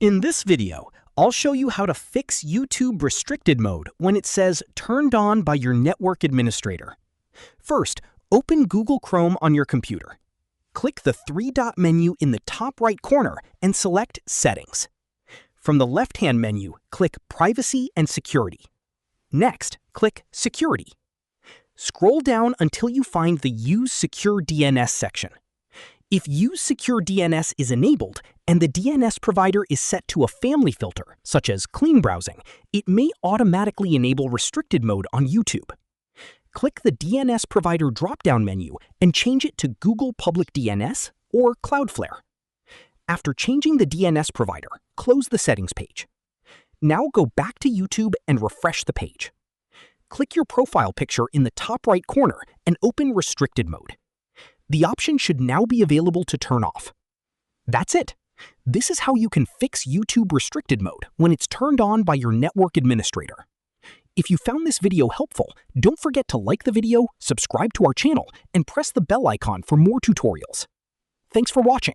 In this video, I'll show you how to fix YouTube restricted mode when it says turned on by your network administrator. First, open Google Chrome on your computer. Click the three-dot menu in the top right corner and select Settings. From the left-hand menu, click Privacy and Security. Next, click Security. Scroll down until you find the Use Secure DNS section. If Use Secure DNS is enabled and the DNS provider is set to a family filter, such as clean browsing, it may automatically enable restricted mode on YouTube. Click the DNS provider drop-down menu and change it to Google Public DNS or Cloudflare. After changing the DNS provider, close the settings page. Now go back to YouTube and refresh the page. Click your profile picture in the top right corner and open restricted mode. The option should now be available to turn off. That's it. This is how you can fix YouTube restricted mode when it's turned on by your network administrator. If you found this video helpful, don't forget to like the video, subscribe to our channel, and press the bell icon for more tutorials. Thanks for watching.